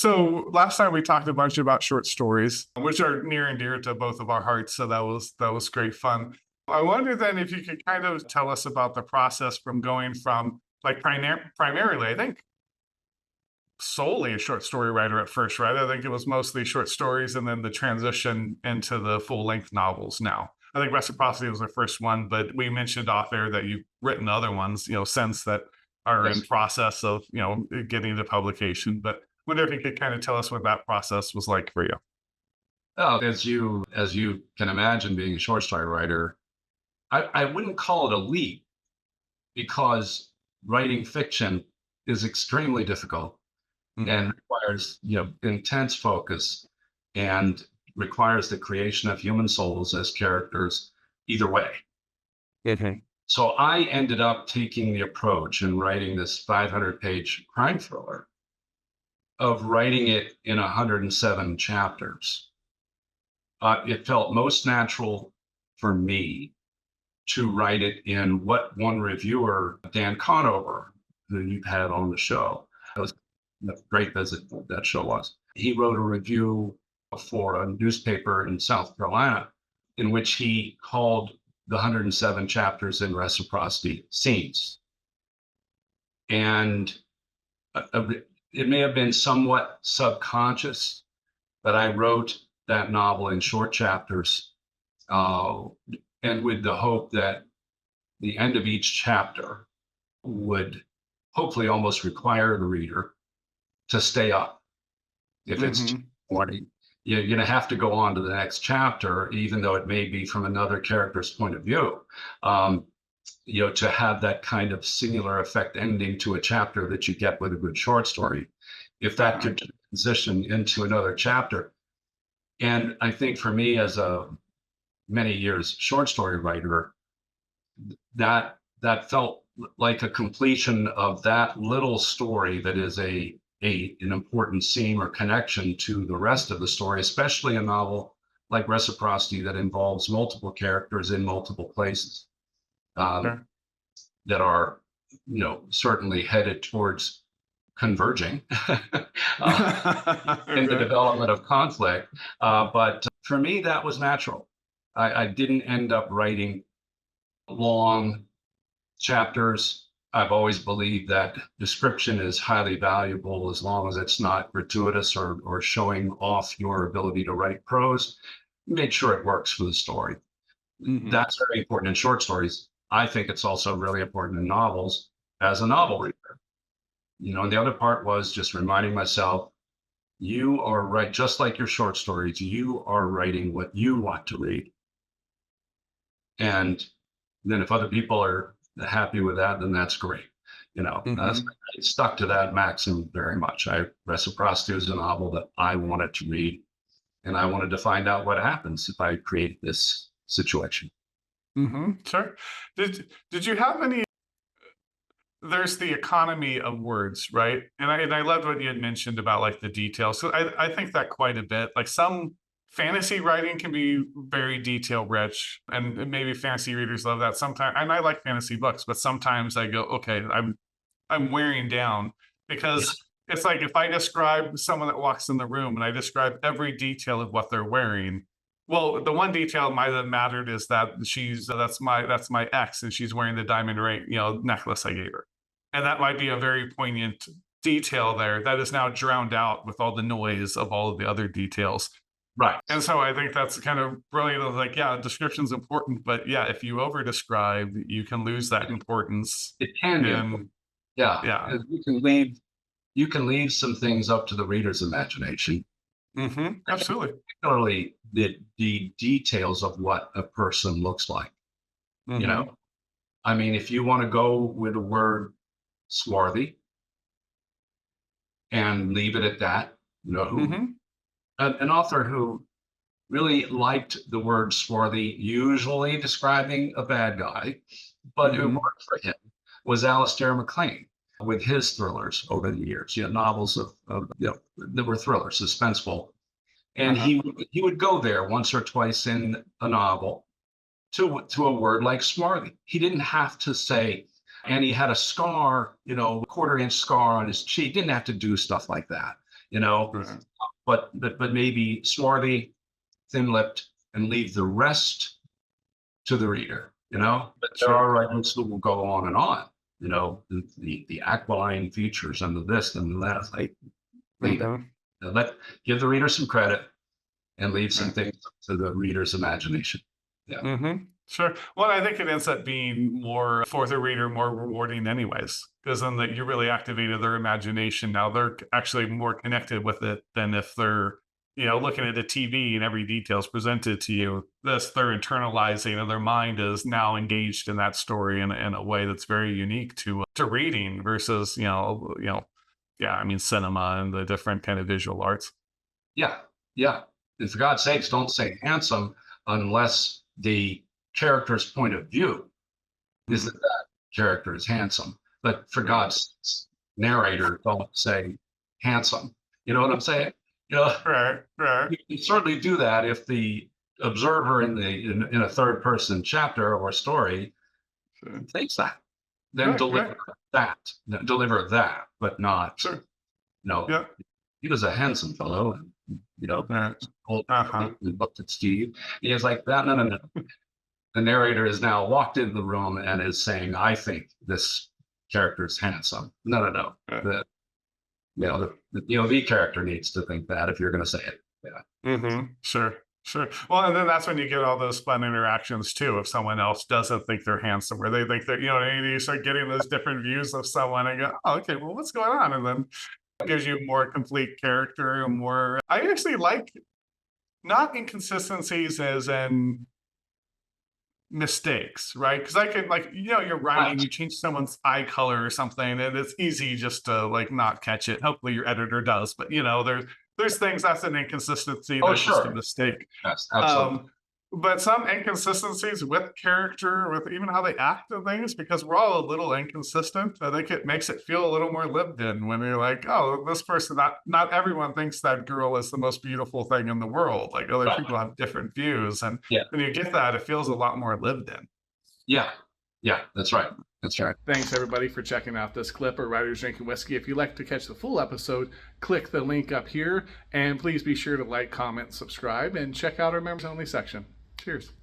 So last time we talked a bunch about short stories, which are near and dear to both of our hearts. So that was great fun. I wonder then if you could kind of tell us about the process from going from like primarily, I think solely a short story writer at first, right? I think it was mostly short stories and then the transition into the full length novels now. I think Reciprocity was the first one, but we mentioned off air that you've written other ones, since that are in Yes. process of, getting to publication. But wonder if you could kind of tell us what that process was like for you. Oh, as you can imagine, being a short story writer, I wouldn't call it a leap because writing fiction is extremely difficult Mhm. and requires intense focus and requires the creation of human souls as characters either way. Mhm. So I ended up taking the approach in writing this 500-page crime thriller of writing it in 107 chapters. It felt most natural for me to write it in what one reviewer, Dan Conover, who you've had on the show, that was a great visit that show was. He wrote a review for a newspaper in South Carolina in which he called the 107 chapters in Reciprocity scenes. And it may have been somewhat subconscious that I wrote that novel in short chapters, uh, and with the hope that the end of each chapter would hopefully almost require the reader to stay up. If it's too Mhm. morning, you're going to have to go on to the next chapter, even though it may be from another character's point of view. Um, to have that kind of singular effect ending to a chapter that you get with a good short story, if that Uh-huh. could transition into another chapter. And I think for me, as a many years short story writer, that felt like a completion of that little story that is an important seam or connection to the rest of the story, especially a novel like Reciprocity that involves multiple characters in multiple places, um, Sure. that are certainly headed towards converging uh, in the Okay. development of conflict. But for me, that was natural. I didn't end up writing long chapters. I've always believed that description is highly valuable as long as it's not gratuitous or showing off your ability to write prose. Make sure it works for the story. Mhm. That's very important in short stories. I think it's also really important in novels as a novel reader. And the other part was just reminding myself, you are right, just like your short stories, you are writing what you want to read. And then if other people are happy with that, then that's great. Mhm. I stuck to that maxim very much. Reciprocity was a novel that I wanted to read, and I wanted to find out what happens if I create this situation. Mhm. Sure. Did you have any there's the economy of words, right? And I loved what you had mentioned about like the details. So I think that quite a bit. Like some fantasy writing can be very detail rich, and maybe fantasy readers love that sometimes. And I like fantasy books, but sometimes I go, okay, I'm wearing down Yeah. because it's like if I describe someone that walks in the room and I describe every detail of what they're wearing. Well, the one detail might have mattered is that that's my ex and she's wearing the diamond ring, necklace I gave her. And that might be a very poignant detail there that is now drowned out with all the noise of all of the other details. Right. And so I think that's kind of brilliant. Like, yeah, description's important, but yeah, if you over describe, you can lose that It, importance. it can be important. And Yeah. yeah. You can leave some things up to the reader's imagination, Absolutely. particularly the details of what a person looks like. You know, Mhm. I mean, if you want to go with the word swarthy and leave it at that, who Mhm. an author who really liked the word swarthy, usually describing a bad guy, but it Mhm. worked for him, was Alistair MacLean with his thrillers over the years. Novels that were thrillers, suspenseful, and Uh-huh. he would go there once or twice in a novel to a word like swarthy. He didn't have to say, and he had a scar, quarter-inch scar on his cheek. Didn't have to do stuff like that. you know, Right. but maybe swarthy, thin-lipped, and leave the rest to the reader, you know. But there Sure. are writers who will go on and on, you know, the aquiline features and the this and the that. Like, leave it. Mhm. Give the reader some credit and leave some Right. things to the reader's imagination. Yeah. Sure. Well, I think it ends up being more for the reader, more rewarding, anyways, because then that you really activated their imagination. Now they're actually more connected with it than if they're, looking at the TV and every detail is presented to you. This they're internalizing, and their mind is now engaged in that story in a way that's very unique to reading versus yeah, I mean cinema and the different kind of visual arts. Yeah. Yeah. And for God's sakes, don't say handsome unless the character's point of view is Mhm. that that character is handsome. But for Right. God's sakes, narrator, don't say handsome. You know what I'm saying? You know, Right. Right. you can certainly do that if the observer in a third person chapter or story Sure. thinks that. Then Right. Right. deliver that, but not, Sure. no, Yeah. he was a handsome fellow, and Right. old Uh-huh. we looked at Steve. He is like that. No, no, no. The narrator is now walked into the room and is saying, "I think this character is handsome." No, no, no. Right. The POV character needs to think that if you're going to say it. Yeah. Sure. Sure. Well, and then that's when you get all those fun interactions too. If someone else doesn't think they're handsome, where they think that, you start getting those different views of someone and go, oh, okay, well, what's going on? And then it gives you more complete character and more. I actually like not inconsistencies as in mistakes, right? Because I could like, you're writing, Right. you change someone's eye color or something, and it's easy just to like not catch it. Hopefully your editor does, but there's things that's an inconsistency, Oh, that's just a sure. mistake. Yes, absolutely. Um, but some inconsistencies with character, with even how they act and things, because we're all a little inconsistent. I think it makes it feel a little more lived in when you're like, oh, this person, not everyone thinks that girl is the most beautiful thing in the world. Like other Right. people have different views. And Yeah. when you get that, it feels a lot more lived in. Yeah. Yeah. That's right. That's right. Thanks, everybody, for checking out this clip of Writers Drinking Whiskey. If you'd like to catch the full episode, click the link up here. And please be sure to like, comment, subscribe, and check out our members only section. Cheers.